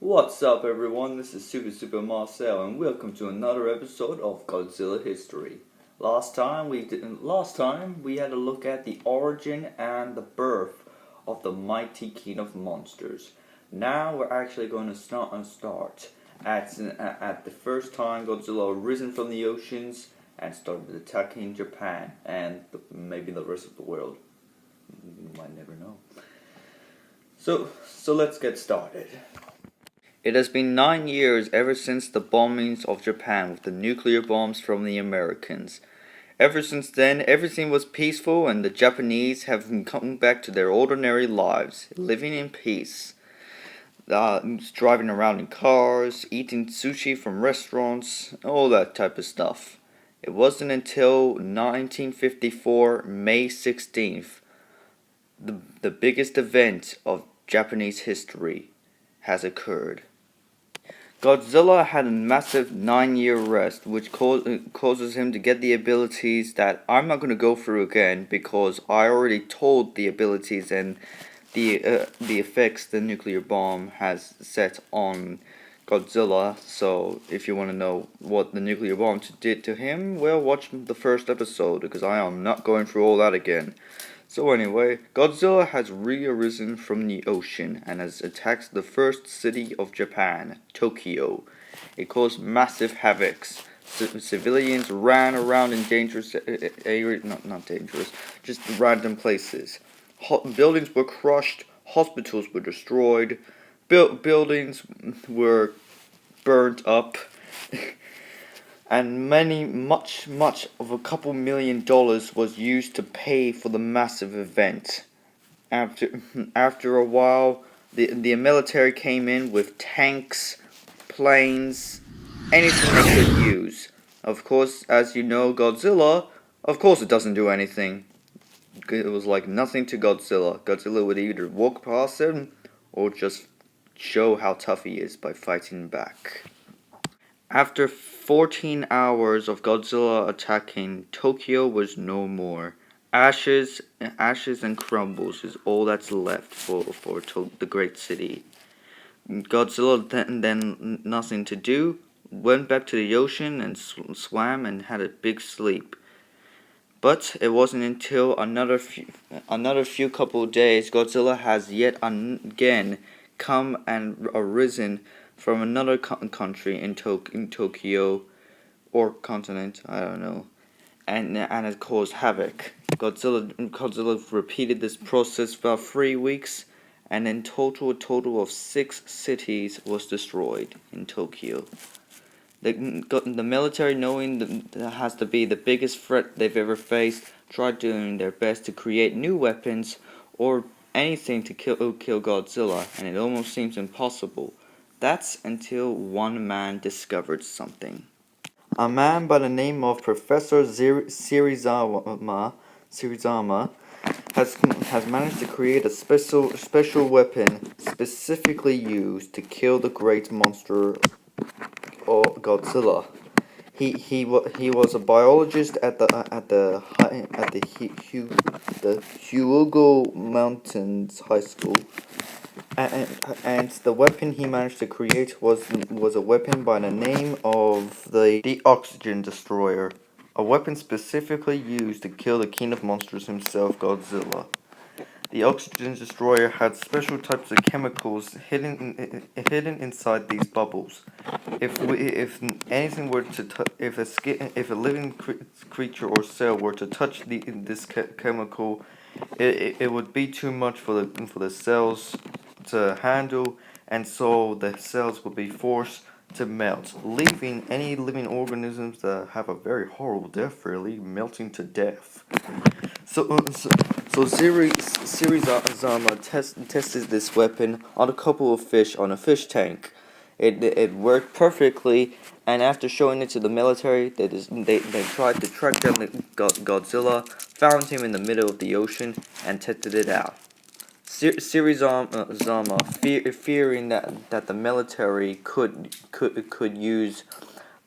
What's up, everyone? This is Super Marcel, and welcome to another episode of Godzilla History. Last time we had a look at the origin and the birth of the mighty king of monsters. Now we're actually going to start at the first time Godzilla risen from the oceans and started attacking Japan and maybe the rest of the world. You might never know. So let's get started. It has been 9 years ever since the bombings of Japan with the nuclear bombs from the Americans. Ever since then, everything was peaceful and the Japanese have come back to their ordinary lives, living in peace. Driving around in cars, eating sushi from restaurants, all that type of stuff. It wasn't until 1954, May 16th, the biggest event of Japanese history has occurred. Godzilla had a massive 9-year rest, which causes him to get the abilities that I'm not going to go through again because I already told the abilities and the effects the nuclear bomb has set on Godzilla. So if you want to know what the nuclear bomb did to him, well, watch the first episode because I am not going through all that again. So anyway, Godzilla has re-arisen from the ocean and has attacked the first city of Japan, Tokyo. It caused massive havoc. Civilians ran around in dangerous areas, not dangerous, just random places. Buildings were crushed, hospitals were destroyed, buildings were burnt up. And much of a couple $1,000,000 was used to pay for the massive event. After a while, the military came in with tanks, planes, anything they could use. Of course, as you know, Godzilla, of course it doesn't do anything. It was like nothing to Godzilla. Godzilla would either walk past him or just show how tough he is by fighting back. After 14 hours of Godzilla attacking, Tokyo was no more. Ashes and crumbles is all that's left for the great city. Godzilla then nothing to do, went back to the ocean and swam and had a big sleep. But it wasn't until another few couple of days Godzilla has yet again come and arisen from another country in Tokyo or continent, I don't know, and has caused havoc. Godzilla repeated this process for 3 weeks, and in total, a total of 6 cities was destroyed in Tokyo. The military, knowing that has to be the biggest threat they've ever faced, tried doing their best to create new weapons or anything to kill Godzilla, and it almost seems impossible. That's until one man discovered something. A man by the name of Professor Shirizama has managed to create a special weapon specifically used to kill the great monster or Godzilla. He was a biologist at the Hyugo Mountains High School, and the weapon he managed to create was a weapon by the name of the Oxygen Destroyer, a weapon specifically used to kill the king of monsters himself, Godzilla. The Oxygen Destroyer had special types of chemicals hidden inside these bubbles. If a living creature or cell were to touch this chemical, it would be too much for the cells to handle, and so the cells would be forced to melt, leaving any living organisms that have a very horrible death, really melting to death. So Shirizama tested this weapon on a couple of fish on a fish tank. It worked perfectly, and after showing it to the military, they tried to track down Godzilla, found him in the middle of the ocean, and tested it out. Shirizama, fearing that the military could use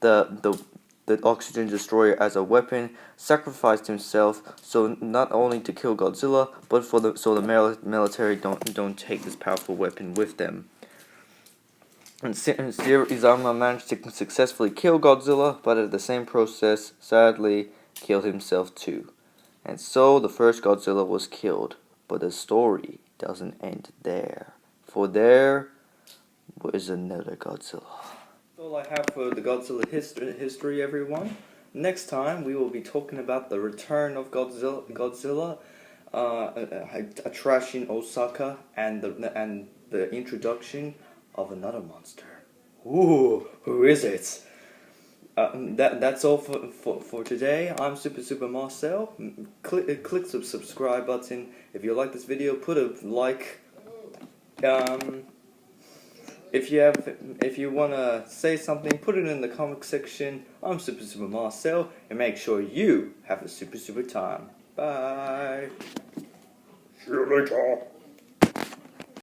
the Oxygen Destroyer as a weapon, sacrificed himself so not only to kill Godzilla, but so the military don't take this powerful weapon with them. And Izama managed to successfully kill Godzilla, but at the same process, sadly, killed himself too. And so the first Godzilla was killed. But the story doesn't end there. For there was another Godzilla. That's all I have for the Godzilla history, everyone. Next time we will be talking about the return of Godzilla, a trash in Osaka, and the introduction of another monster. Ooh, who is it? That's all for today. I'm Super Marcel. Click the subscribe button if you like this video. Put a like. If you wanna say something, put it in the comment section. I'm Super Marcel, and make sure you have a super time. Bye. See you later.